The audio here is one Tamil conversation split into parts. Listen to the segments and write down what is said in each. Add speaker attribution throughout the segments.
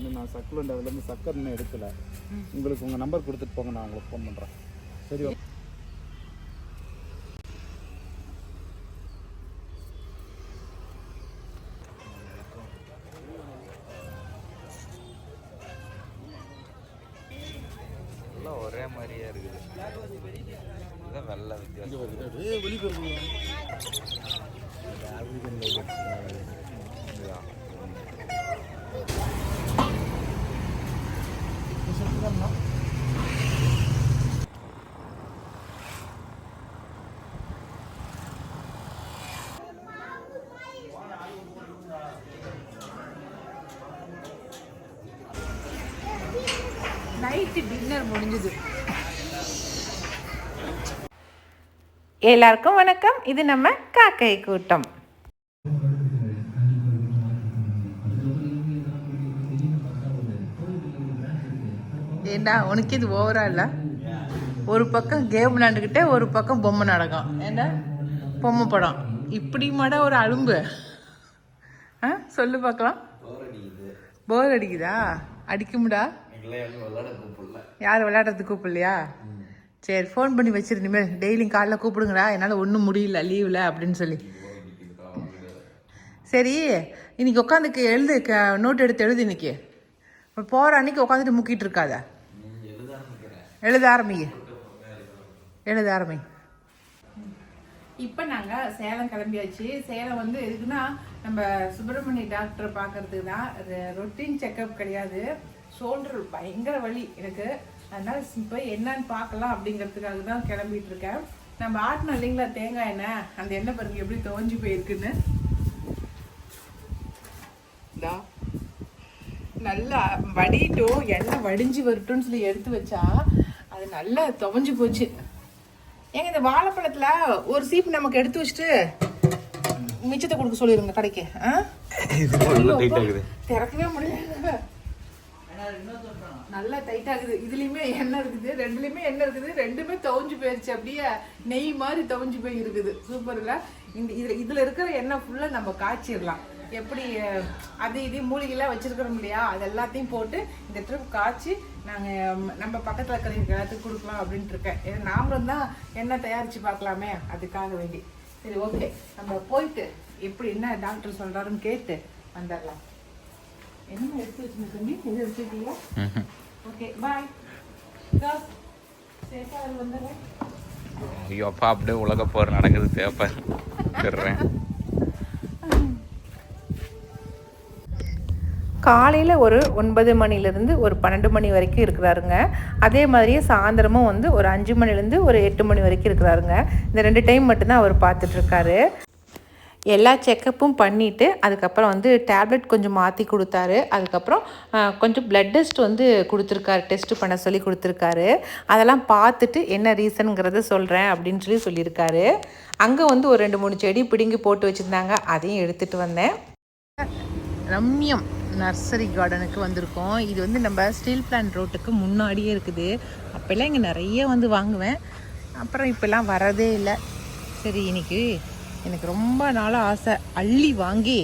Speaker 1: இன்னும் நான் சக்குலண்ட் அதுலேருந்து சக்கரை இன்னும் எடுக்கலை. உங்களுக்கு உங்கள் நம்பர் கொடுத்துட்டு போங்க, நான் உங்களுக்கு ஃபோன் பண்ணுறேன். சரி ஓகே.
Speaker 2: ஒரே மாதிரியே இருக்குது. இதுதான் வெள்ளை வித்தியாசம்.
Speaker 3: நைட்டு டின்னர் முடிஞ்சது.
Speaker 4: எல்லாருக்கும் வணக்கம். இது நம்ம காக்கை கூட்டம்.
Speaker 3: ஏண்டா உனக்கு இது ஓவரா இல்லை? ஒரு பக்கம் கேம் விளையாண்டுக்கிட்டே ஒரு பக்கம் பொம்மை நாடகம். ஏண்டா பொம்மை படம் இப்படி மாட ஒரு அலும்பு. சொல்லு பார்க்கலாம். போர் அடிக்குதா? அடிக்கும்டா. யார் விளையாடுறதுக்கு கூப்பிடலையா? சரி, ஃபோன் பண்ணி வச்சிரு. இனிமேல் டெய்லியும் காலைல கூப்பிடுங்கடா, என்னால் ஒன்றும் முடியல லீவில் அப்படின்னு சொல்லி. சரி, இன்னைக்கு உட்காந்துக்கு எழுது, நோட் எடுத்து எழுது. இன்னைக்கு போகிற அன்னைக்கு உட்காந்துட்டு முக்கிட்டு இருக்காத. எழுத ஆரம்பி. இப்போ நாங்கள் சேலம் கிளம்பியாச்சு. சேலம் வந்து எதுக்குன்னா நம்ம சுப்பிரமணிய டாக்டரை பார்க்கறதுக்கு தான். ரொட்டீன் செக்கப் கிடையாது. ஷோல்டர் பயங்கர வலி எனக்கு. அதனால போய் என்னன்னு பார்க்கலாம் அப்படிங்கிறதுக்காக தான் கிளம்பிட்டு இருக்கேன். நம்ம ஆட்டினோம் இல்லைங்களா தேங்காய் எண்ணெய், அந்த எண்ணெய் பாருங்க எப்படி துவஞ்சி போயிருக்குன்னு. நல்லா வடிட்டும், எண்ணெய் வடிஞ்சு வரட்டும்னு சொல்லி எடுத்து வச்சா அது நல்லா துவஞ்சி போச்சு. ஏங்க இந்த வாழைப்பழத்துல ஒரு சீப்பு நமக்கு எடுத்து வச்சுட்டு மிச்சத்தை கொடுக்க சொல்லிடுங்க கடைக்கு. திறக்கவே முடியல, நல்லா டைட் ஆகுது. இதுலயுமே எண்ணெய் இருக்குது, ரெண்டுலயுமே எண்ணெய் இருக்குது. ரெண்டுமே துவஞ்சு போயிருச்சு, அப்படியே நெய் மாதிரி துவஞ்சு போய் இருக்குது. சூப்பர்ல. இதுல இருக்கிற எண்ணெய் ஃபுல்லா நம்ம காய்ச்சிடலாம். எப்படி அது இது மூலிகைலாம் வச்சிருக்கிறோம் இல்லையா, அது எல்லாத்தையும் போட்டு இந்த ட்ரிப் காய்ச்சி நாங்கள் நம்ம பக்கத்தில் இருக்கிற எல்லாத்துக்கும் கொடுக்கலாம் அப்படின்ட்டு இருக்கேன். ஏன்னா நாமளும் தான் எண்ணெய் தயாரித்து பார்க்கலாமே, அதுக்காக வேண்டி. சரி ஓகே, நம்ம போயிட்டு எப்படி என்ன டாக்டர் சொல்கிறாருன்னு கேட்டு வந்துடலாம். என்ன எடுத்து வச்சுருங்க தம்பி? எது எடுத்துக்கிட்டீங்களா? Okay bye. சேஃபாக அது வந்துடுறேன்.
Speaker 2: ஐயோ அப்பா, அப்படியே உலக போர் நடக்குது. பேப்பர் பெறுறேன்.
Speaker 4: காலையில் ஒரு 9 மணிலேருந்து ஒரு 12 மணி வரைக்கும் இருக்கிறாருங்க. அதே மாதிரியே சாயந்தரமும் வந்து ஒரு 5 மணிலேருந்து ஒரு 8 மணி வரைக்கும் இருக்கிறாருங்க. இந்த 2 டைம் மட்டும்தான் அவர் பார்த்துட்ருக்காரு. எல்லா செக்கப்பும் பண்ணிவிட்டு அதுக்கப்புறம் வந்து டேப்லெட் கொஞ்சம் மாற்றி கொடுத்தாரு. அதுக்கப்புறம் கொஞ்சம் ப்ளட் டெஸ்ட் வந்து கொடுத்துருக்காரு, டெஸ்ட்டு பண்ண சொல்லி கொடுத்துருக்காரு. அதெல்லாம் பார்த்துட்டு என்ன ரீசனுங்கிறத சொல்கிறேன் அப்படின்னு சொல்லி சொல்லியிருக்காரு. அங்கே வந்து ஒரு 2-3 செடி பிடுங்கி போட்டு வச்சுருந்தாங்க, அதையும் எடுத்துகிட்டு வந்தேன்.
Speaker 3: ரம்யம் நர்சரி கார்டனுக்கு வந்திருக்கோம். இது வந்து நம்ம ஸ்டீல் பிளான்ட் ரோட்டுக்கு முன்னாடியே இருக்குது. அப்போல்லாம் இங்கே நிறைய வந்து வாங்குவேன், அப்புறம் இப்போல்லாம் வரதே இல்லை. சரி, இன்னைக்கு எனக்கு ரொம்ப நாளாக ஆசை, அள்ளி வாங்கி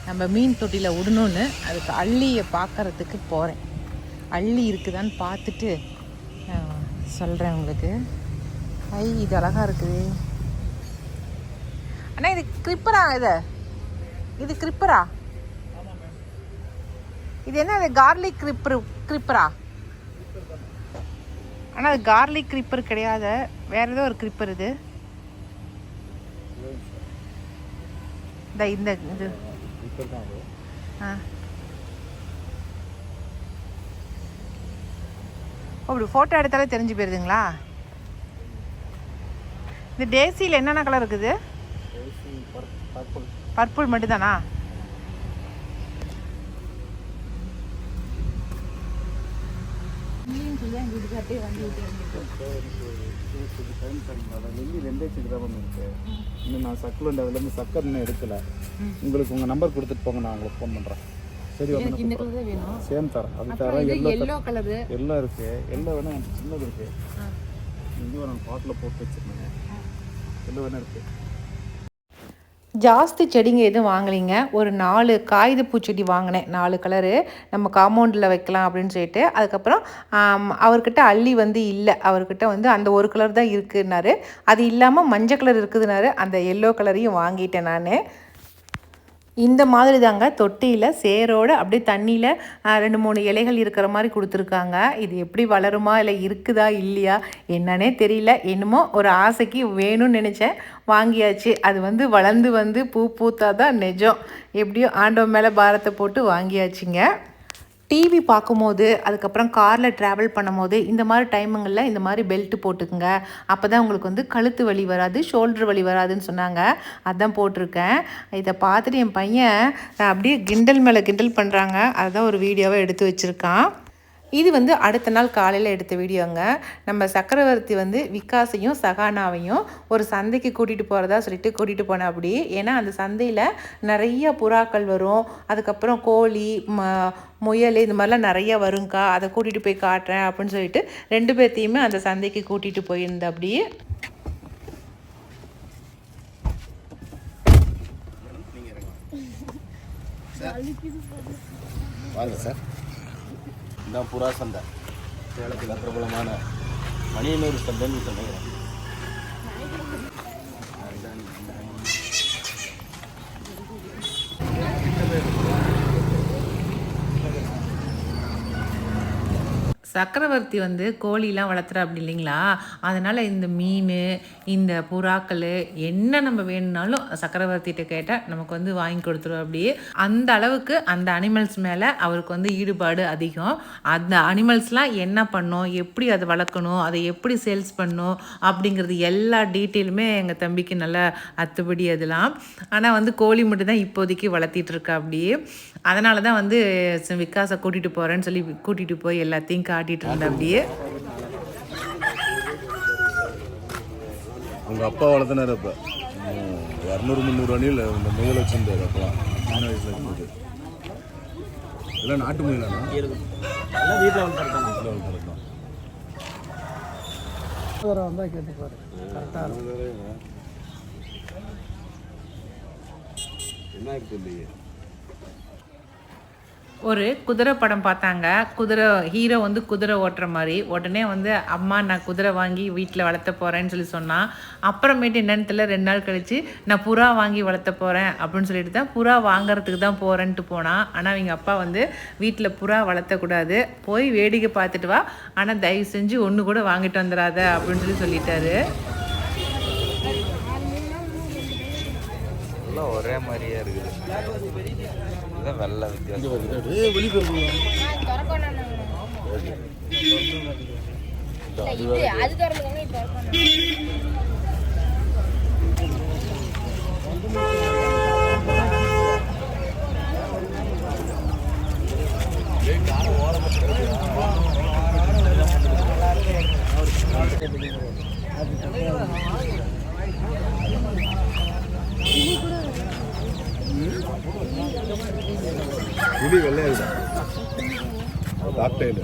Speaker 3: நம்ம மீன் தொட்டியில் விடணுன்னு. அதுக்கு அள்ளியை பார்க்குறதுக்கு போகிறேன். அள்ளி இருக்குதான்னு பார்த்துட்டு சொல்கிறேன் உங்களுக்கு. இது அழகாக இருக்குது. அண்ணா இது கிரிப்பரா? இது கிரிப்பரா? இது என்ன? அது கார்லிக் கிரிப்பரா? ஆனால் அது கார்லிக் கிரிப்பர் கிடையாது, வேறு ஏதோ ஒரு கிரிப்பர். இது இந்த இது அப்படி ஃபோட்டோ எடுத்தாலே தெரிஞ்சு போயிருதுங்களா? இந்த டேசியில் என்னென்ன கலர் இருக்குது? பர்பிள் மட்டும்தானா?
Speaker 1: இன்னும் நான் சக்குலண்ட் அதுலேருந்து சக்கரை இன்னும் எடுக்கலை. உங்களுக்கு உங்கள் நம்பர் கொடுத்துட்டு போங்க, நான் உங்களுக்கு ஃபோன் பண்ணுறேன். சரி ஓகே. சேம் தரேன். அது தரேன். எல்லோ கலர் எல்லாம் இருக்குது. எல்லோ வேணா எனக்கு சின்னது இருக்குது. இங்கேயும் நான் பாட்டில் போட்டு வச்சுருந்தேன். எல்லோ வேணா இருக்குது.
Speaker 4: ஜாஸ்தி செடிங்க எதுவும் வாங்கலைங்க. ஒரு 4 காகித பூச்செடி வாங்கினேன், 4 கலரு. நம்ம காம்பவுண்டில் வைக்கலாம் அப்படின்னு சொல்லிட்டு. அதுக்கப்புறம் அவர்கிட்ட அல்லி வந்து இல்லை, அவர்கிட்ட வந்து அந்த ஒரு கலர் தான் இருக்குன்னாரு. அது இல்லாமல் மஞ்சள் கலர் இருக்குதுன்னாரு. அந்த எல்லோ கலரையும் வாங்கிட்டேன் நான். இந்த மாதிரி தாங்க தொட்டியில் சேரோடு அப்படியே தண்ணியில் 2-3 இலைகள் இருக்கிற மாதிரி கொடுத்துருக்காங்க. இது எப்படி வளருமா இல்லை இருக்குதா இல்லையா என்னன்னே தெரியல. என்னமோ ஒரு ஆசைக்கு வேணும்னு நினச்சேன், வாங்கியாச்சு. அது வந்து வளர்ந்து வந்து பூ பூத்தா தான் நிஜம். எப்படியோ ஆண்டவன் மேலே பாரத்தை போட்டு வாங்கியாச்சுங்க. டிவி பார்க்கும்போது, அதுக்கப்புறம் காரில் ட்ராவல் பண்ணும்போது, இந்த மாதிரி டைமுங்களில் இந்த மாதிரி பெல்ட்டு போட்டுக்குங்க. அப்போ தான் உங்களுக்கு வந்து கழுத்து வலி வராது, ஷோல்ட்ரு வலி வராதுன்னு சொன்னாங்க. அதான் போட்டிருக்கேன். இதை பார்த்துட்டு என் பையன் அப்படியே கிண்டல் மேலே கிண்டல் பண்ணுறாங்க. அதுதான் ஒரு வீடியோவை எடுத்து வச்சுருக்கான். இது வந்து அடுத்த நாள் காலையில் எடுத்த வீடியோங்க. நம்ம சக்கரவர்த்தி வந்து விகாஸையும் சகானாவையும் ஒரு சந்தைக்கு கூட்டிகிட்டு போகிறதா சொல்லிட்டு கூட்டிகிட்டு போனேன் அப்படி. ஏன்னா அந்த சந்தையில் நிறைய புறாக்கள் வரும், அதுக்கப்புறம் கோழி, முயல் இந்த மாதிரிலாம் நிறையா வருங்க்கா, அதை கூட்டிகிட்டு போய் காட்டுறேன் அப்படின்னு சொல்லிட்டு 2 பேர்த்தையுமே அந்த சந்தைக்கு கூட்டிகிட்டு போயிருந்தேன் அப்படி.
Speaker 5: வாங்க சார். இந்த புறா சந்தை சேலத்தில் பிரபலமான மணியனூர் சந்தைன்னு சொன்னேன்.
Speaker 4: சக்கரவர்த்தி வந்து கோழிலாம் வளர்த்துறா அப்படி இல்லைங்களா, அதனால் இந்த மீன், இந்த புறாக்கள் என்ன நம்ம வேணும்னாலும் சக்கரவர்த்திகிட்ட கேட்டால் நமக்கு வந்து வாங்கி கொடுத்துருவோம். அப்படியே அந்த அளவுக்கு அந்த அனிமல்ஸ் மேலே அவருக்கு வந்து ஈடுபாடு அதிகம். அந்த அனிமல்ஸ்லாம் என்ன பண்ணணும், எப்படி அதை வளர்க்கணும், அதை எப்படி சேல்ஸ் பண்ணணும் அப்படிங்கிறது எல்லா டீட்டெயிலுமே எங்கள் தம்பிக்கு நல்லா அத்துப்படி அதெல்லாம். ஆனால் வந்து கோழி மட்டும் தான் இப்போதைக்கு வளர்த்திட்டு இருக்கா அப்படியே. அதனால தான் வந்து விகாஸை கூட்டிகிட்டு போகிறேன்னு சொல்லி கூட்டிகிட்டு போய் எல்லாத்தையும் காட்டிகிட்டு இருந்தேன் அப்படியே.
Speaker 5: உங்கள் அப்பா வளர்த்துனார் அப்போ 200-300 அணியில் இந்த முயல் வச்சுருந்தார் அப்போலாம் சின்ன வயசில் இருக்கும்போது. இதெல்லாம் நாட்டு முயலானா? எல்லாம் வீட்டில் வளர்த்துருக்காங்க. வீட்டில் வளர்த்துருக்கோம்.
Speaker 1: வந்தால் கேட்டுப்பாரு கரெக்டாக
Speaker 5: என்ன இருக்குது இல்லையே.
Speaker 4: ஒரு குதிரை படம் பார்த்தாங்க. குதிரை ஹீரோ வந்து குதிரை ஓட்டுற மாதிரி. உடனே வந்து அம்மா நான் குதிரை வாங்கி வீட்டில் வளர்த்த போகிறேன்னு சொல்லி சொன்னான். அப்புறமேட்டு என்னன்னு தெரியல, 2 நாள் கழித்து நான் புறா வாங்கி வளர்த்த போகிறேன் அப்படின்னு சொல்லிட்டு தான் புறா வாங்குறதுக்கு தான் போகிறேன்ட்டு போனான். ஆனால் அவங்க அப்பா வந்து வீட்டில் புறா வளர்த்தக்கூடாது, போய் வேடிக்கை பார்த்துட்டு வா, ஆனால் தயவு செஞ்சு ஒன்று கூட வாங்கிட்டு வந்துடாத அப்படின்னு சொல்லி சொல்லிட்டாரு.
Speaker 2: ஒரே மாதிரியே இருக்குது. வெள்ளை வித்தியாசம்.
Speaker 5: புலி வெள்ளையா டாக்டேல்.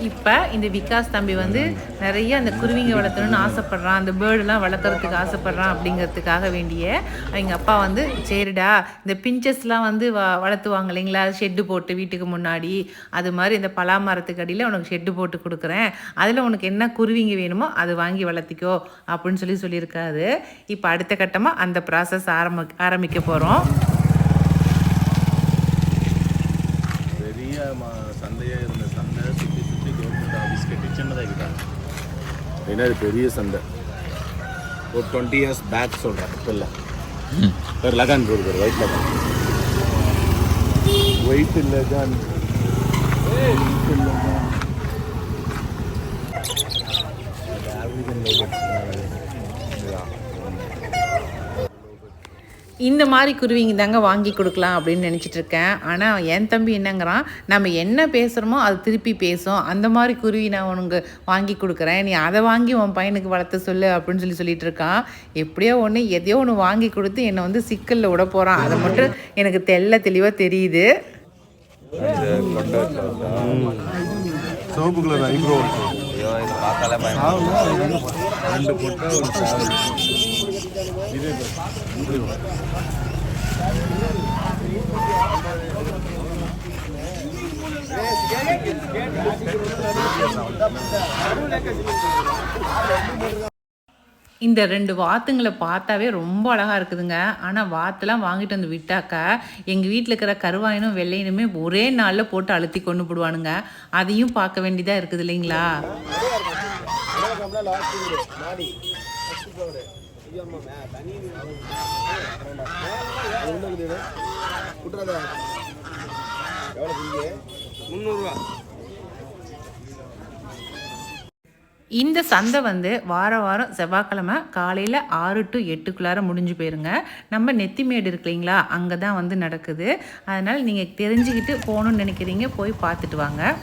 Speaker 4: இப்போ இந்த விகாஸ் தம்பி வந்து நிறைய அந்த குருவிங்க வளர்த்தணும்னு ஆசைப்பட்றான், அந்த பேர்டெலாம் வளர்க்குறதுக்கு ஆசைப்பட்றான். அப்படிங்கிறதுக்காக வேண்டிய அவங்க அப்பா வந்து சரிடா இந்த பிஞ்சஸ்லாம் வந்து வளர்த்துவாங்க இல்லைங்களா, ஷெட்டு போட்டு வீட்டுக்கு முன்னாடி, அது மாதிரி இந்த பலா மரத்துக்கு அடியில் உனக்கு ஷெட்டு போட்டு கொடுக்குறேன், அதில் உனக்கு என்ன குருவிங்க வேணுமோ அது வாங்கி வளர்த்திக்கோ அப்படின்னு சொல்லியிருக்காரு. இப்போ அடுத்த கட்டமாக அந்த ப்ராசஸ் ஆரம்பிக்க போகிறோம்.
Speaker 5: சந்தையாக இருந்த சந்தை சுற்றி சுற்றி கவர்மெண்ட் ஆஃபீஸ் கட்டி சின்னதாக இருக்காங்க. ஏன்னா இது பெரிய சந்தை. ஒரு 20 years பேக் சொல்கிறேன். இப்போ இல்லை, ஒரு லகான் போடுது, ஒரு ஒயிட் லகான். ஒயிட் லகான்
Speaker 3: இந்த மாதிரி குருவிங்க தாங்க வாங்கி கொடுக்கலாம் அப்படின்னு நினச்சிட்டு இருக்கேன். ஆனால் என் தம்பி என்னங்கிறான், நம்ம என்ன பேசுகிறோமோ அது திருப்பி பேசும், அந்த மாதிரி குருவி நான் உனக்கு வாங்கி கொடுக்குறேன், நீ அதை வாங்கி உன் பையனுக்கு வளர்த்த சொல்லு அப்படின்னு சொல்லிட்டு இருக்கான். எப்படியோ ஒன்று எதையோ ஒன்று வாங்கி கொடுத்து என்னை வந்து சிக்கலில் விட போகிறான். அதை மட்டும் எனக்கு தெளிவாக தெரியுது.
Speaker 5: சோப்பு கலர் ஐப்ரோ
Speaker 2: ஐயோ இது பார்த்தாலே பயமா
Speaker 5: ரெண்டு போட்டா ஒரு சாவல். இது
Speaker 3: இந்த 2 வாத்துங்களை பார்த்தாவே ரொம்ப அழகாக இருக்குதுங்க. ஆனால் வாத்துலாம் வாங்கிட்டு வந்து விட்டாக்கா எங்கள் வீட்டில் இருக்கிற கருவாயினும் வெள்ளையினுமே ஒரே நாளில் போட்டு அழுத்தி கொண்டு போடுவானுங்க. அதையும் பார்க்க வேண்டியதாக இருக்குது இல்லைங்களா? இந்த சந்தை வந்து வாரம் செவ்வாய்க்கிழமை காலையில் 6 to 8 முடிஞ்சு போயிருங்க. நம்ம நெத்திமேடு இருக்கு இல்லைங்களா, அங்கே தான் வந்து நடக்குது. அதனால் நீங்கள் தெரிஞ்சுக்கிட்டு போகணுன்னு நினைக்கிறீங்க, போய் பார்த்துட்டு வாங்க.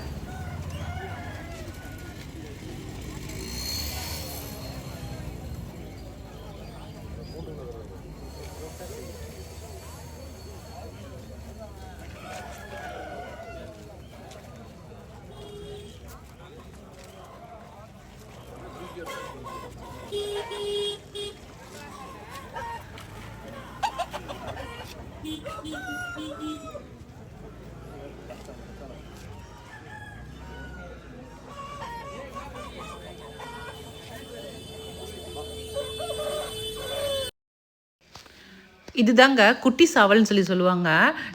Speaker 3: இதுதாங்க குட்டி சேவல்னு சொல்லுவாங்க.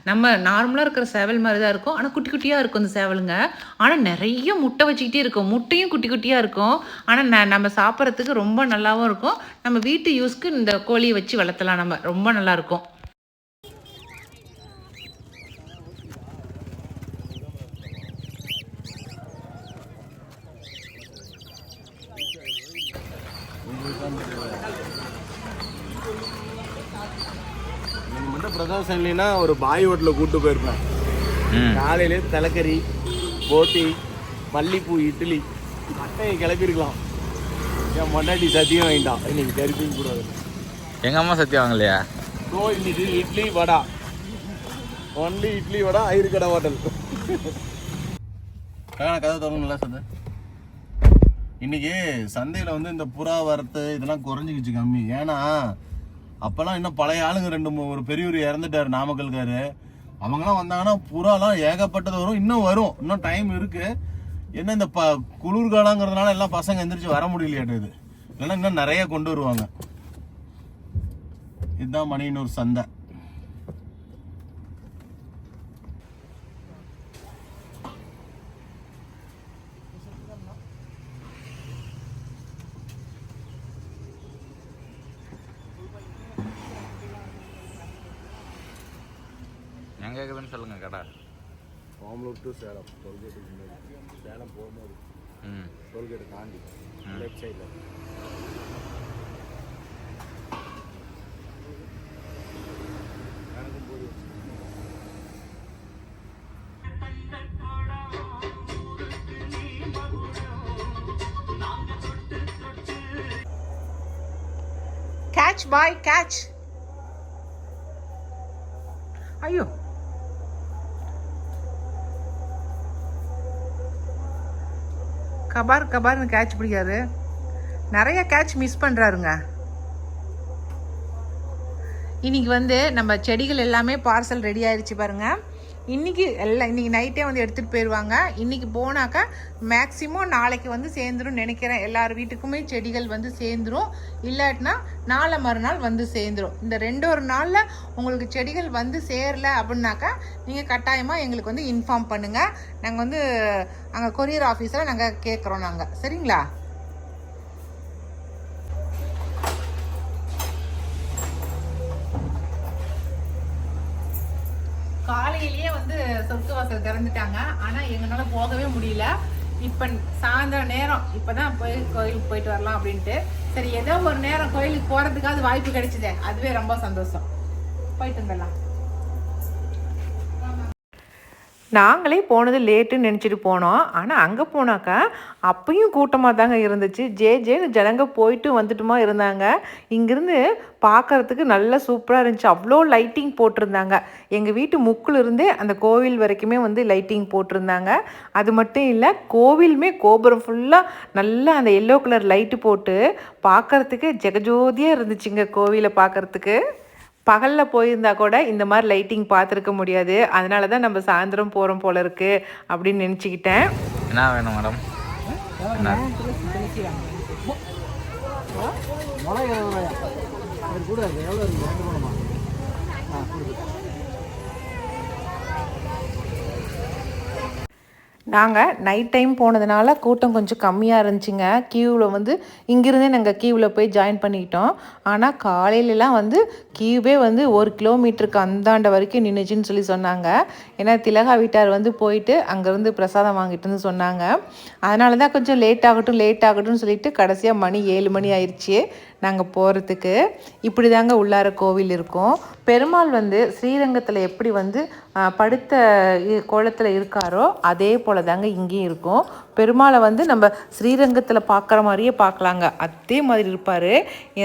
Speaker 3: நம்ம நார்மலாக இருக்கிற சேவல் மாதிரி தான் இருக்கும், ஆனால் குட்டி குட்டியாக இருக்கும் இந்த சேவலுங்க. ஆனால் நிறைய முட்டை வச்சுக்கிட்டே இருக்கும், முட்டையும் குட்டி குட்டியாக இருக்கும். ஆனால் நம்ம சாப்பிட்றதுக்கு ரொம்ப நல்லாவும் இருக்கும். நம்ம வீட்டு யூஸ்க்கு இந்த கோழியை வச்சு வளர்த்தலாம், நம்ம ரொம்ப நல்லாயிருக்கும்.
Speaker 5: பிரதோஷம் இல்லைன்னா ஒரு பாய் ஹோட்டலில் கூப்பிட்டு போயிருப்பேன். காலையிலே தலைக்கறி, போட்டி, மல்லிப்பூ, இட்லி, மட்டையை கிளப்பிருக்கலாம். என் மொண்டாட்டி சத்தியம் வாங்கிட்டான், இன்னைக்கு கறிப்பீங்க கூடாது.
Speaker 2: எங்கள் அம்மா சத்தியம் வாங்கலையா?
Speaker 5: ஸோ இன்னைக்கு இட்லி வடா, ஒன்லி இட்லி வடா, ஐயருக்கடை ஹோட்டல். கதை தரணும்ல சந்தை. இன்னைக்கு சந்தையில் வந்து இந்த புறா வரத்து இதெல்லாம் குறைஞ்சிக்கிச்சு கம்மி. ஏன்னா அப்போல்லாம் இன்னும் பழைய ஆளுங்க ஒரு பெரியவர் இறந்துட்டார், நாமக்கல்காரு. அவங்களாம் வந்தாங்கன்னா புறாலாம் ஏகப்பட்டது வரும், இன்னும் வரும், இன்னும் டைம் இருக்கு. என்ன இந்த குளிர்காலங்கிறதுனால எல்லாம் பசங்க எந்திரிச்சு வர முடியலையாட்டு. இல்லைன்னா இன்னும் நிறைய கொண்டு வருவாங்க. இதுதான் மணியனூர் சந்தை.
Speaker 2: எங்கே இருக்குதுன்னு சொல்லுங்கள் கடை.
Speaker 5: ஓமலூர் டு சேலம், டோல்கேட்டுக்கு முன்னாடி. சேலம் போகும்போது டோல்கேட்டு தாண்டி லெஃப்ட் சைடில்.
Speaker 3: கேட்ச் பாய் கேட்ச். ஐயோ, கபார்னு கேட்ச் பிடிக்காது, நிறைய கேட்ச் மிஸ் பண்ணுறாருங்க. இன்னைக்கு வந்து நம்ம செடிகள் எல்லாமே பார்சல் ரெடி ஆயிடுச்சு பாருங்கள். இன்றைக்கி நைட்டே வந்து எடுத்துகிட்டு போயிடுவாங்க. இன்றைக்கி போனாக்கா மேக்ஸிமம் நாளைக்கு வந்து சேர்ந்துரும் நினைக்கிறேன். எல்லார் வீட்டுக்குமே செடிகள் வந்து சேர்ந்துரும், இல்லாட்டினா நாளை மறுநாள் வந்து சேர்ந்துரும். இந்த 2 நாளில் உங்களுக்கு செடிகள் வந்து சேரல அப்படின்னாக்கா நீங்கள் கட்டாயமாக எங்களுக்கு வந்து இன்ஃபார்ம் பண்ணுங்கள். நாங்கள் வந்து அங்கே கொரியர் ஆஃபீஸில் நாங்கள் கேட்குறோம் நாங்கள், சரிங்களா? காலையிலேயே வந்து சொர்க்க வாசல் திறந்துட்டாங்க, ஆனால் எங்களால் போகவே முடியல. இப்போ சாயந்தரம் நேரம் இப்போ தான் கோயிலுக்கு போயிட்டு வரலாம் அப்படின்ட்டு. சரி, ஏதோ ஒரு நேரம் கோயிலுக்கு போகிறதுக்காவது வாய்ப்பு கிடைச்சிதே, அதுவே ரொம்ப சந்தோஷம். போயிட்டு வந்துடலாம்.
Speaker 4: நாங்களே போனது லேட்டுன்னு நினச்சிட்டு போனோம். ஆனால் அங்கே போனாக்கா அப்பயும் கூட்டமாக தாங்க இருந்துச்சு. ஜேன்னு ஜனங்க போயிட்டு வந்துட்டுமா இருந்தாங்க. இங்கேருந்து பார்க்குறதுக்கு நல்லா சூப்பராக இருந்துச்சு. அவ்வளோ லைட்டிங் போட்டிருந்தாங்க. எங்கள் வீட்டு முக்குலேருந்தே அந்த கோவில் வரைக்குமே வந்து லைட்டிங் போட்டிருந்தாங்க. அது மட்டும் இல்லை, கோவிலுமே கோபுரம் ஃபுல்லாக நல்லா அந்த எல்லோ கலர் லைட்டு போட்டு பார்க்குறதுக்கு ஜெகஜோதியாக இருந்துச்சுங்க கோவிலை பார்க்குறதுக்கு. பகலில் போயிருந்தா கூட இந்த மாதிரி லைட்டிங் பார்த்துருக்க முடியாது. அதனால தான் நம்ம சாயந்தரம் போகிறோம் போல இருக்குது அப்படின்னு நினச்சிக்கிட்டேன்.
Speaker 2: என்ன வேணும் மேடம்?
Speaker 4: நாங்கள் நைட் டைம் போனதுனால கூட்டம் கொஞ்சம் கம்மியாக இருந்துச்சுங்க. கியூவில் வந்து இங்கேருந்தே நாங்கள் கியூவில் போய் ஜாயின் பண்ணிக்கிட்டோம். ஆனால் காலையிலலாம் வந்து கியூவே வந்து 1 கிலோமீட்டருக்கு அந்தாண்ட வரைக்கும் நின்றுச்சுன்னு சொல்லி சொன்னாங்க. ஏன்னா திலகா வீட்டார் வந்து போயிட்டு அங்கேருந்து பிரசாதம் வாங்கிட்டுன்னு சொன்னாங்க. அதனால தான் கொஞ்சம் லேட் ஆகட்டும்னு சொல்லிட்டு கடைசியாக மணி 7 மணி ஆயிடுச்சு நாங்கள் போகிறதுக்கு. இப்படி தாங்க உள்ளார கோவில் இருக்கும். பெருமாள் வந்து ஸ்ரீரங்கத்தில் எப்படி வந்து படுத்த கோலத்தில் இருக்காரோ அதே போல் தாங்க இங்கேயும் இருக்கும். பெருமாளை வந்து நம்ம ஸ்ரீரங்கத்தில் பார்க்குற மாதிரியே பார்க்கலாங்க. அதே மாதிரி இருப்பார்.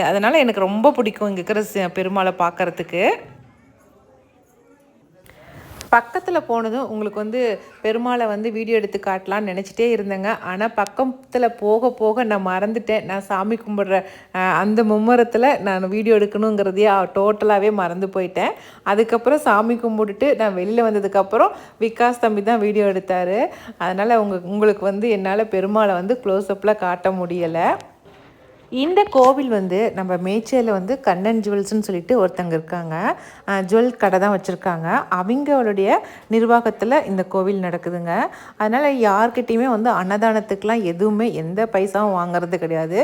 Speaker 4: அதனால் எனக்கு ரொம்ப பிடிக்கும் இங்கே இருக்கிற பெருமாளை பார்க்குறதுக்கு. பக்கத்தில் போனதும் உங்களுக்கு வந்து பெருமாளை வந்து வீடியோ எடுத்து காட்டலான்னு நினச்சிட்டே இருந்தேங்க. ஆனால் பக்கத்தில் போக போக நான் மறந்துட்டேன். நான் சாமி கும்பிட்ற அந்த மும்முரத்தில் நான் வீடியோ எடுக்கணுங்கிறதையே டோட்டலாகவே மறந்து போயிட்டேன். அதுக்கப்புறம் சாமி கும்பிட்டுட்டு நான் வெளியில் வந்ததுக்கப்புறம் விகாஸ் தம்பி தான் வீடியோ எடுத்தார். அதனால் உங்களுக்கு வந்து என்னால் பெருமாளை வந்து க்ளோஸ்அப்பில் காட்ட முடியலை. இந்த கோவில் வந்து நம்ம மேச்சேரியில் வந்து கண்ணன் ஜுவல்ஸ்ன்னு சொல்லிட்டு ஒருத்தங்க இருக்காங்க. ஜுவல் கடை தான் வச்சுருக்காங்க. அவங்களுடைய நிர்வாகத்தில் இந்த கோவில் நடக்குதுங்க. அதனால் யார்கிட்டையுமே வந்து அன்னதானத்துக்கெலாம் எதுவுமே எந்த பைசாவும் வாங்குறது கிடையாது.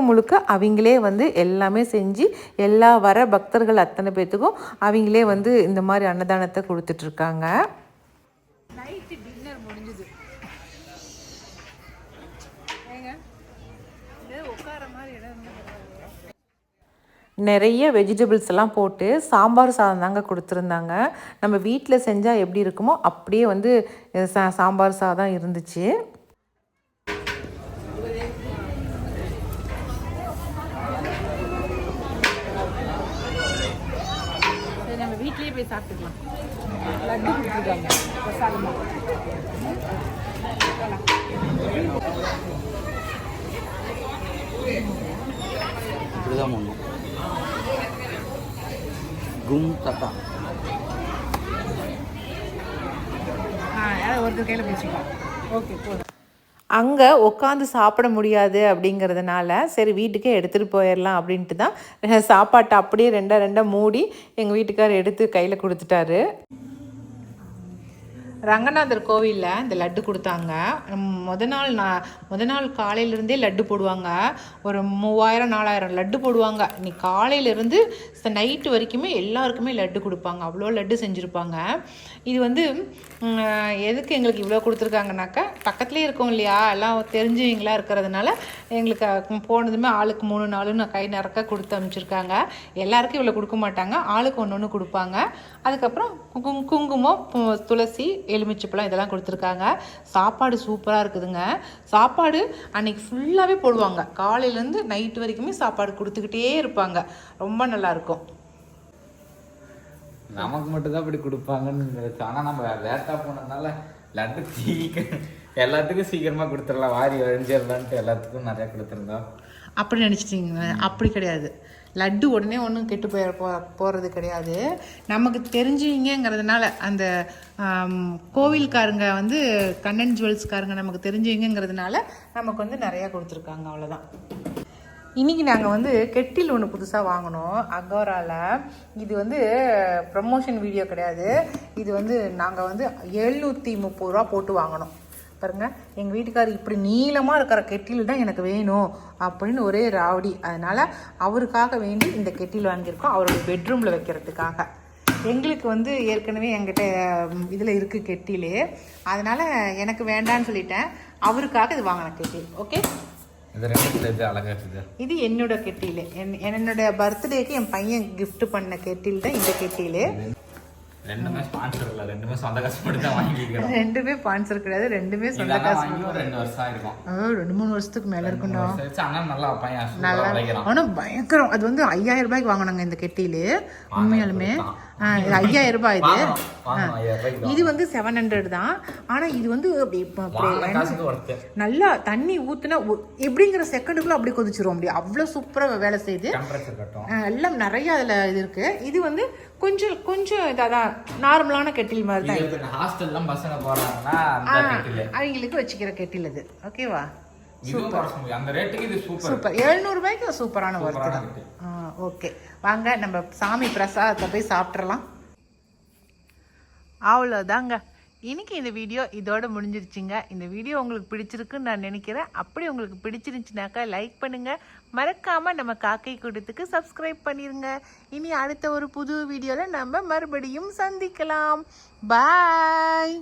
Speaker 4: முழுக்க அவங்களே வந்து எல்லாமே செஞ்சு எல்லா வர பக்தர்கள் அத்தனை பேர்த்துக்கும் அவங்களே வந்து இந்த மாதிரி அன்னதானத்தை கொடுத்துட்ருக்காங்க.
Speaker 3: நைட்டு டின்னர் முடிஞ்சுது.
Speaker 4: நிறைய வெஜிடபிள்ஸ் எல்லாம் போட்டு சாம்பார் சாதம் தாங்க கொடுத்துருந்தாங்க. நம்ம வீட்டில் செஞ்சால் எப்படி இருக்குமோ அப்படியே வந்து சாம்பார் சாதம் இருந்துச்சு.
Speaker 3: நம்ம வீட்லேயே போய் சாப்பிட்டுக்கலாம். லட்டு கொடுத்துருக்காங்க பிரசாதமாக.
Speaker 5: இப்படிதான் பண்ணும். கும் தட்டா
Speaker 3: ஒருத்தர் கையில் பிடிச்சிக்கலாம். ஓகே போதும்.
Speaker 4: அங்கே உட்காந்து சாப்பிட முடியாது அப்படிங்கிறதுனால சரி வீட்டுக்கே எடுத்துகிட்டு போயிடலாம் அப்படின்ட்டு தான் சாப்பாட்டை அப்படியே ரெண்டாக மூடி எங்கள் வீட்டுக்காரர் எடுத்து கையில் கொடுத்துட்டாரு. ரங்கநாதர் கோவிலில் இந்த லட்டு கொடுத்தாங்க. முத நாள் காலையிலேருந்தே லட்டு போடுவாங்க. ஒரு 3000-4000 லட்டு போடுவாங்க. இன்னைக்கு காலையிலேருந்து நைட்டு வரைக்குமே எல்லாருக்குமே லட்டு கொடுப்பாங்க. அவ்வளோ லட்டு செஞ்சுருப்பாங்க. இது வந்து எதுக்கு எங்களுக்கு இவ்வளோ கொடுத்துருக்காங்கனாக்கா, பக்கத்துலேயே இருக்கோம் இல்லையா, எல்லாம் தெரிஞ்சவங்களா இருக்கிறதுனால எங்களுக்கு போனதுமே ஆளுக்கு 3-4 கை நிறக்க கொடுத்து அனுப்பிச்சிருக்காங்க. எல்லாருக்கும் இவ்வளோ கொடுக்க மாட்டாங்க, ஆளுக்கு ஒன்று கொடுப்பாங்க. அதுக்கப்புறம் குங்குமம், துளசி, எலுமிச்சப்பழம் இதெல்லாம் கொடுத்துருக்காங்க. சாப்பாடு சூப்பராக இருக்குதுங்க. சாப்பாடு அன்றைக்கி ஃபுல்லாகவே போடுவாங்க. காலையிலேருந்து நைட்டு வரைக்குமே சாப்பாடு கொடுத்துக்கிட்டே இருப்பாங்க. ரொம்ப நல்லாயிருக்கும்.
Speaker 2: நமக்கு மட்டும்தான் இப்படி கொடுப்பாங்கன்னு. ஆனால் நம்ம லேட்டாக போனதுனால லட்டு எல்லாத்துக்கும் சீக்கிரமாக கொடுத்துடலாம், வாரி வழிஞ்சிடலான்ட்டு எல்லாத்துக்கும் நிறையா கொடுத்துருந்தோம்.
Speaker 3: அப்படி நினச்சிட்டிங்க? அப்படி கிடையாது. லட்டு உடனே ஒன்றும் கெட்டு போகிறது கிடையாது. நமக்கு தெரிஞ்சவங்கிறதுனால அந்த கோவில்காரங்க வந்து கண்ணன் ஜுவல்ஸ்காரங்க நமக்கு தெரிஞ்சவங்கிறதுனால நமக்கு வந்து நிறையா கொடுத்துருக்காங்க. அவ்வளோதான். இன்றைக்கி நாங்கள் வந்து கெட்டில் ஒன்று புதுசாக வாங்கினோம் அகோராவில். இது வந்து ப்ரமோஷன் வீடியோ கிடையாது. இது வந்து நாங்கள் வந்து 730 ரூபா போட்டு வாங்கினோம். பாருங்கள், எங்கள் வீட்டுக்காரர் இப்படி நீளமாக இருக்கிற கெட்டில் தான் எனக்கு வேணும் அப்படின்னு ஒரே ராவடி. அதனால் அவருக்காக வேண்டி இந்த கெட்டில் வாங்கியிருக்கோம், அவரோட பெட்ரூமில் வைக்கிறதுக்காக. எங்களுக்கு வந்து ஏற்கனவே என்கிட்ட இதில் இருக்குது கெட்டில். அதனால் எனக்கு வேண்டான்னு சொல்லிட்டேன். அவருக்காக இது வாங்கின கெட்டில். ஓகே,
Speaker 2: இது ரெண்டு இது அழகா இருக்குது.
Speaker 4: இது என்னோட கெட்டில். என்னோட பர்த்டேக்கு என் பையன் gift பண்ண கெட்டில் தான் இந்த கெட்டில்.
Speaker 2: ரெண்டுமே ஸ்பான்சர் இல்ல, ரெண்டுமே சொந்த காசு போட்டு தான் வாங்கிக்கிறோம்.
Speaker 4: ரெண்டுமே ஸ்பான்சர் கிடையாது, ரெண்டுமே சொந்த காசு.
Speaker 2: வாங்கி ஒரு 2 வருஷம் இருக்கும்.
Speaker 4: 2-3 வருஷத்துக்கு மேல இருக்கும்டா.
Speaker 2: ஆனா நல்லா பையன்
Speaker 4: நல்லா
Speaker 2: வளைக்கிறான்.
Speaker 4: ஆனா பயங்கரம். அது வந்து 5000 ரூபாய்க்கு வாங்கினாங்க இந்த கெட்டில். உண்மையாலுமே இது 5000 ரூபாய். இது வந்து 700 தான். ஆனா இது வந்து நல்லா தண்ணி ஊத்துனா எப்படிங்கிற செகண்டுக்குள்ள அப்படியே கொதிச்சிரும். அப்படி அவ்வளவு சூப்பரா வேலை செய்யுது. எல்லாம் நிறைய அதுல இது இருக்கு. இது வந்து கொஞ்சம் இதான் நார்மலான கெட்டில் மாதிரி தான்.
Speaker 2: ஹாஸ்டல்லாம் பசங்க போறாங்கன்னா அந்த கெட்டில்
Speaker 4: அவங்களுக்கு வச்சுக்கிற கெட்டில் இது. ஓகேவா?
Speaker 2: அந்த ரேட்டுக்கு இது சூப்பர்.
Speaker 4: 700 ரூபாய்க்கு சூப்பரான ஒர்த்து தான். ஓகே, வாங்க நம்ம சாமி பிரசாதத்தை போய் சாப்பிட்றலாம். அவ்வளோதாங்க, இன்னைக்கு இந்த வீடியோ இதோட முடிஞ்சிருச்சுங்க. இந்த வீடியோ உங்களுக்கு பிடிச்சிருக்குன்னு நான் நினைக்கிறேன். அப்படி உங்களுக்கு பிடிச்சிருந்துச்சுனாக்கா லைக் பண்ணுங்க, மறக்காம நம்ம காக்கை கூட்டத்துக்கு சப்ஸ்கிரைப் பண்ணிருங்க. இனி அடுத்த ஒரு புது வீடியோல நம்ம மறுபடியும் சந்திக்கலாம். பாய்.